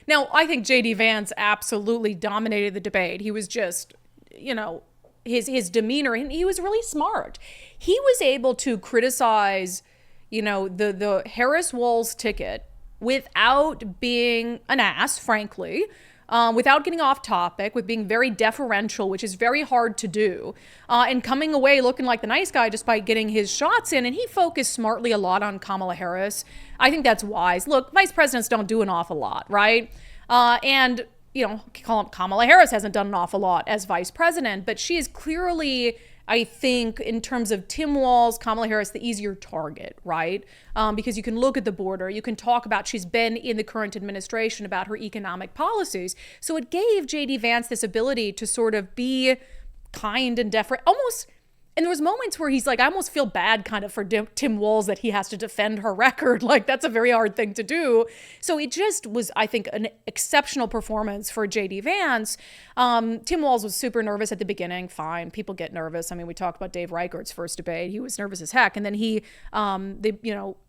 Now, I think J.D. Vance absolutely dominated the debate. He was just, his demeanor, and he was really smart. He was able to criticize, the Harris-Walz ticket without being an ass, frankly, without getting off topic, with being very deferential, which is very hard to do, and coming away looking like the nice guy just by getting his shots in. And he focused smartly a lot on Kamala Harris. I think that's wise. Look, vice presidents don't do an awful lot, right? And Kamala Harris hasn't done an awful lot as vice president, but she is clearly, I think, in terms of Tim Walz, Kamala Harris, the easier target, right? Because you can look at the border, you can talk about, she's been in the current administration, about her economic policies. So it gave J.D. Vance this ability to sort of be kind and deferent, almost. And there was moments where he's like, I almost feel bad kind of for Tim Walz that he has to defend her record. Like, that's a very hard thing to do. So it just was, I think, an exceptional performance for J.D. Vance. Tim Walz was super nervous at the beginning. Fine. People get nervous. I mean, we talked about Dave Reichert's first debate. He was nervous as heck. And then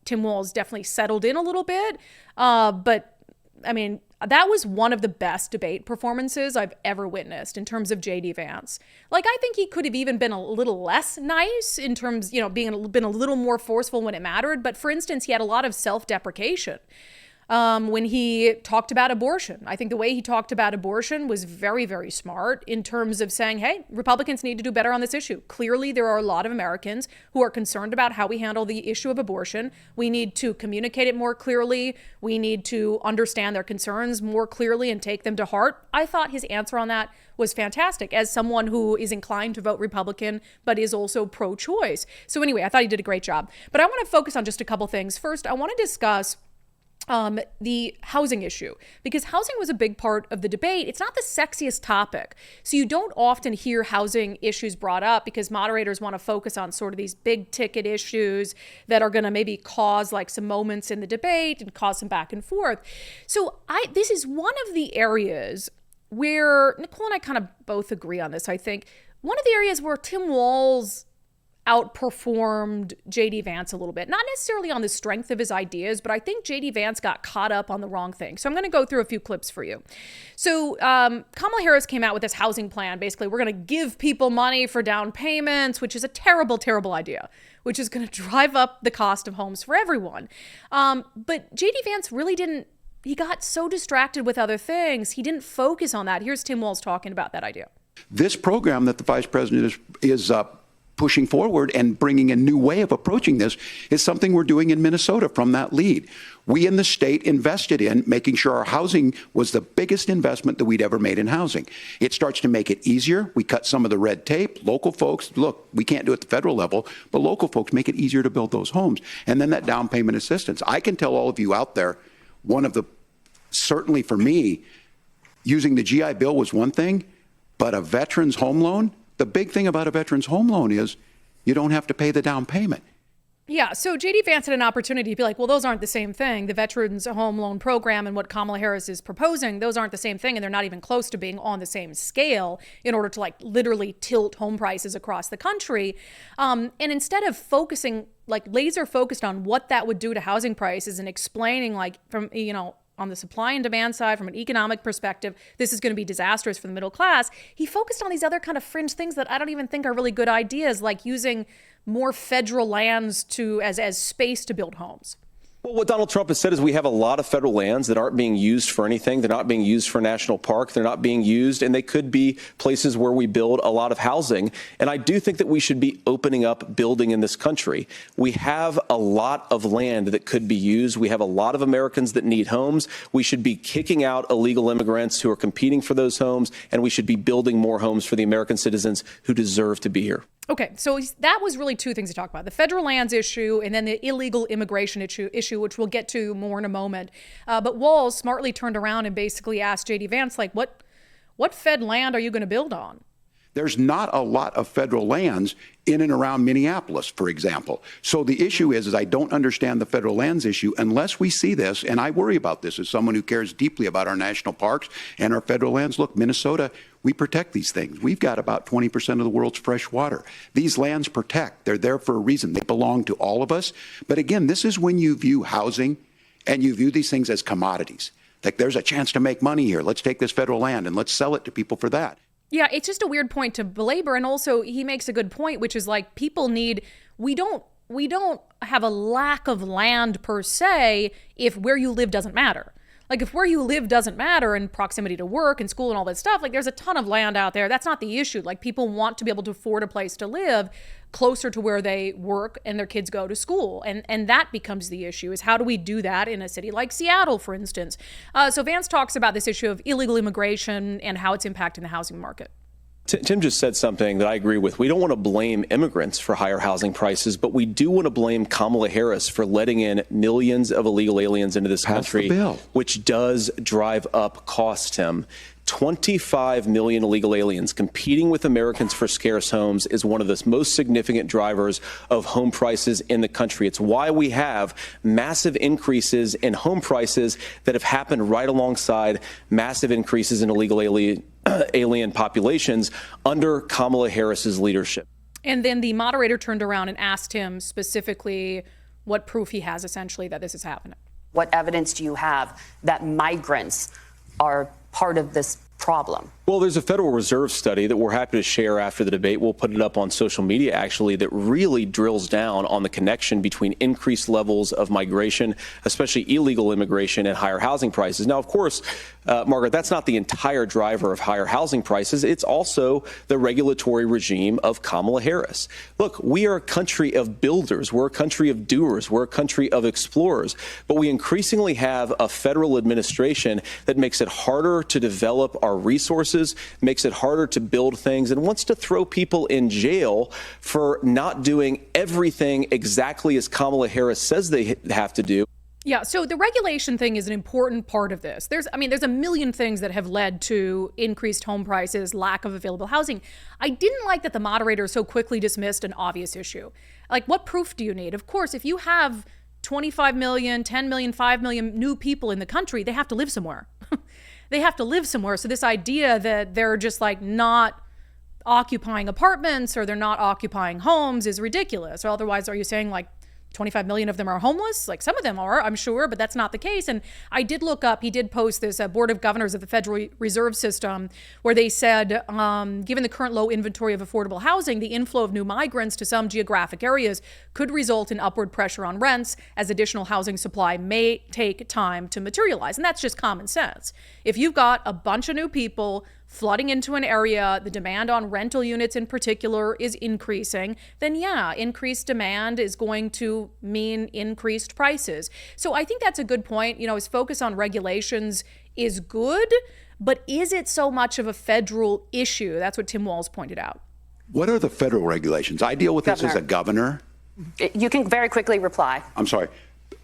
Tim Walz definitely settled in a little bit. But I mean, that was one of the best debate performances I've ever witnessed in terms of J.D. Vance. Like, I think he could have even been a little less nice in terms, been a little more forceful when it mattered. But for instance, he had a lot of self-deprecation when he talked about abortion. I think the way he talked about abortion was very, very smart in terms of saying, hey, Republicans need to do better on this issue. Clearly, there are a lot of Americans who are concerned about how we handle the issue of abortion. We need to communicate it more clearly. We need to understand their concerns more clearly and take them to heart. I thought his answer on that was fantastic as someone who is inclined to vote Republican, but is also pro-choice. So anyway, I thought he did a great job. But I want to focus on just a couple things. First, I want to discuss the housing issue, because housing was a big part of the debate. It's not the sexiest topic. So you don't often hear housing issues brought up because moderators want to focus on sort of these big ticket issues that are going to maybe cause like some moments in the debate and cause some back and forth. So this is one of the areas where Nicole and I kind of both agree on this. I think one of the areas where Tim Walz outperformed J.D. Vance a little bit, not necessarily on the strength of his ideas, but I think J.D. Vance got caught up on the wrong thing. So I'm going to go through a few clips for you. So Kamala Harris came out with this housing plan. Basically, we're going to give people money for down payments, which is a terrible, terrible idea, which is going to drive up the cost of homes for everyone. But J.D. Vance really didn't, he got so distracted with other things. He didn't focus on that. Here's Tim Walz talking about that idea. This program that the vice president is pushing forward and bringing a new way of approaching this is something we're doing in Minnesota from that lead. We in the state invested in making sure our housing was the biggest investment that we'd ever made in housing. It starts to make it easier. We cut some of the red tape. Local folks, look, we can't do it at the federal level, but local folks make it easier to build those homes. And then that down payment assistance. I can tell all of you out there, certainly for me, using the GI Bill was one thing, but a veteran's home loan, the big thing about a veteran's home loan is you don't have to pay the down payment. Yeah, so J.D. Vance had an opportunity to be like, well, those aren't the same thing. The Veterans Home Loan Program and what Kamala Harris is proposing, those aren't the same thing, and they're not even close to being on the same scale in order to like literally tilt home prices across the country. And instead of focusing, like laser focused on what that would do to housing prices and explaining like from, on the supply and demand side, from an economic perspective, this is going to be disastrous for the middle class. He focused on these other kind of fringe things that I don't even think are really good ideas, like using more federal lands as space to build homes. Well, what Donald Trump has said is we have a lot of federal lands that aren't being used for anything. They're not being used for a national park. They're not being used, and they could be places where we build a lot of housing. And I do think that we should be opening up building in this country. We have a lot of land that could be used. We have a lot of Americans that need homes. We should be kicking out illegal immigrants who are competing for those homes, and we should be building more homes for the American citizens who deserve to be here. Okay, so that was really two things to talk about, the federal lands issue and then the illegal immigration issue, which we'll get to more in a moment. But Walz smartly turned around and basically asked J.D. Vance, like, what Fed land are you going to build on? There's not a lot of federal lands in and around Minneapolis, for example. So the issue is I don't understand the federal lands issue unless we see this, and I worry about this as someone who cares deeply about our national parks and our federal lands. Look, Minnesota, we protect these things. We've got about 20% of the world's fresh water. These lands protect. They're there for a reason. They belong to all of us. But again, this is when you view housing and you view these things as commodities. Like, there's a chance to make money here. Let's take this federal land and let's sell it to people for that. Yeah, it's just a weird point to belabor. And also he makes a good point, which is like people need, we don't have a lack of land per se if where you live doesn't matter. Like if where you live doesn't matter and proximity to work and school and all that stuff, like there's a ton of land out there. That's not the issue. Like people want to be able to afford a place to live closer to where they work and their kids go to school. And that becomes the issue, is how do we do that in a city like Seattle, for instance? So Vance talks about this issue of illegal immigration and how it's impacting the housing market. Tim just said something that I agree with. We don't want to blame immigrants for higher housing prices, but we do want to blame Kamala Harris for letting in millions of illegal aliens into this country, which does drive up costs, Tim. 25 million illegal aliens competing with Americans for scarce homes is one of the most significant drivers of home prices in the country. It's why we have massive increases in home prices that have happened right alongside massive increases in illegal alien populations under Kamala Harris's leadership. And then the moderator turned around and asked him specifically what proof he has essentially that this is happening. What evidence do you have that migrants are part of this problem? Well, there's a Federal Reserve study that we're happy to share after the debate. We'll put it up on social media, actually, that really drills down on the connection between increased levels of migration, especially illegal immigration, and higher housing prices. Now, of course, Margaret, that's not the entire driver of higher housing prices. It's also the regulatory regime of Kamala Harris. Look, we are a country of builders. We're a country of doers. We're a country of explorers. But we increasingly have a federal administration that makes it harder to develop our resources, makes it harder to build things, and wants to throw people in jail for not doing everything exactly as Kamala Harris says they have to do. Yeah, so the regulation thing is an important part of this. There's a million things that have led to increased home prices, lack of available housing. I didn't like that the moderator so quickly dismissed an obvious issue. Like, what proof do you need? Of course, if you have 25 million, 10 million, 5 million new people in the country, they have to live somewhere. They have to live somewhere. So this idea that they're just like not occupying apartments or they're not occupying homes is ridiculous. Or otherwise, are you saying like 25 million of them are homeless? Like some of them are, I'm sure, but that's not the case. And I did look up, he did post this Board of Governors of the Federal Reserve System, where they said, given the current low inventory of affordable housing, the inflow of new migrants to some geographic areas could result in upward pressure on rents as additional housing supply may take time to materialize. And that's just common sense. If you've got a bunch of new people flooding into an area, the demand on rental units in particular is increasing, then yeah, increased demand is going to mean increased prices. So I think that's a good point. You know, his focus on regulations is good, but is it so much of a federal issue? That's what Tim Walz pointed out. What are the federal regulations? I deal with this as a governor. You can very quickly reply. I'm sorry.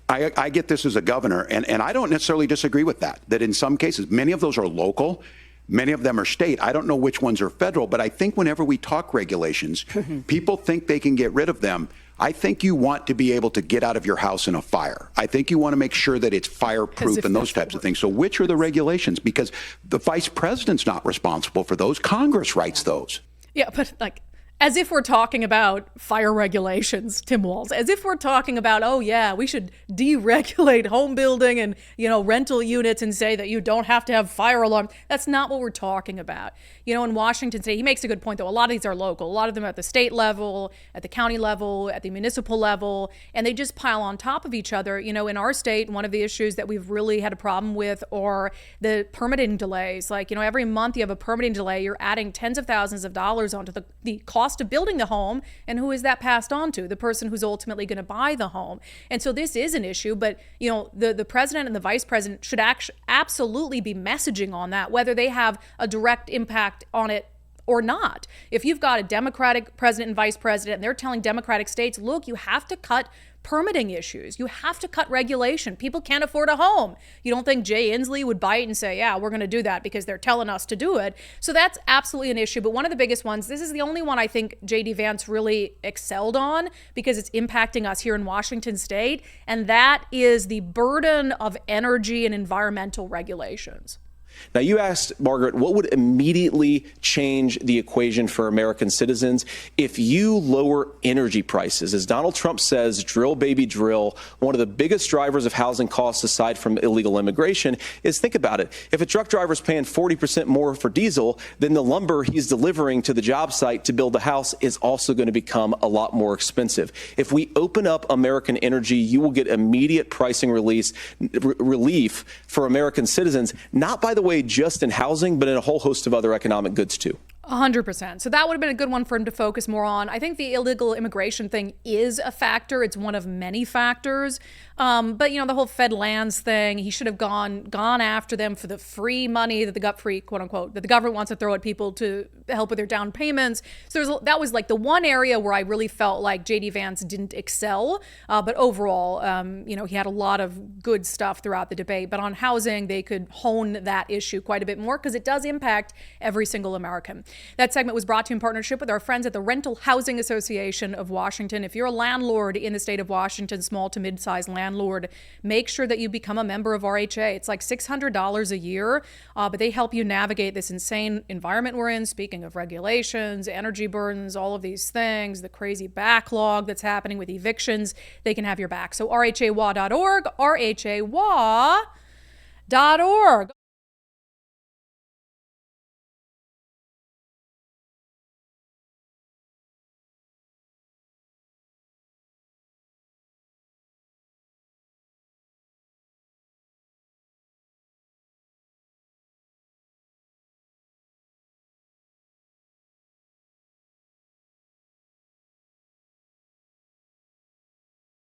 I get this as a governor, and I don't necessarily disagree with that in some cases, many of those are local. Many of them are state. I don't know which ones are federal, but I think whenever we talk regulations, people think they can get rid of them. I think you want to be able to get out of your house in a fire. I think you want to make sure that it's fireproof and those types of things. So which are the regulations? Because the vice president's not responsible for those. Congress writes those. Yeah, but like, as if we're talking about fire regulations, Tim Walz, as if we're talking about, oh yeah, we should deregulate home building and, you know, rental units and say that you don't have to have fire alarm. That's not what we're talking about. You know, in Washington State, he makes a good point though. A lot of these are local. A lot of them are at the state level, at the county level, at the municipal level, and they just pile on top of each other. You know, in our state, one of the issues that we've really had a problem with are the permitting delays. Like, you know, every month you have a permitting delay, you're adding tens of thousands of dollars onto the cost of building the home, and who is that passed on to? The person who's ultimately going to buy the home. And so this is an issue, but you know, the president and the vice president should absolutely be messaging on that, whether they have a direct impact on it or not. If you've got a Democratic president and vice president and they're telling Democratic states, look, you have to cut permitting issues. You have to cut regulation. People can't afford a home. You don't think Jay Inslee would bite and say, yeah, we're going to do that because they're telling us to do it. So that's absolutely an issue. But one of the biggest ones, this is the only one I think J.D. Vance really excelled on because it's impacting us here in Washington State. And that is the burden of energy and environmental regulations. Now, you asked, Margaret, what would immediately change the equation for American citizens if you lower energy prices? As Donald Trump says, drill, baby, drill. One of the biggest drivers of housing costs, aside from illegal immigration, is, think about it. If a truck driver is paying 40% more for diesel, then the lumber he's delivering to the job site to build the house is also going to become a lot more expensive. If we open up American energy, you will get immediate pricing relief for American citizens, not, by the way, just in housing, but in a whole host of other economic goods too. 100%. So that would have been a good one for him to focus more on. I think the illegal immigration thing is a factor. It's one of many factors. But the whole Fed lands thing, he should have gone after them for the free money that quote unquote, that the government wants to throw at people to help with their down payments. So that was like the one area where I really felt like J.D. Vance didn't excel. But overall, he had a lot of good stuff throughout the debate. But on housing, they could hone that issue quite a bit more because it does impact every single American. That segment was brought to you in partnership with our friends at the Rental Housing Association of Washington. If you're a landlord in the state of Washington, small to mid-sized landlord, make sure that you become a member of RHA. It's like $600 a year, but they help you navigate this insane environment we're in. Speaking of regulations, energy burdens, all of these things, the crazy backlog that's happening with evictions, they can have your back. So rhawa.org, rhawa.org.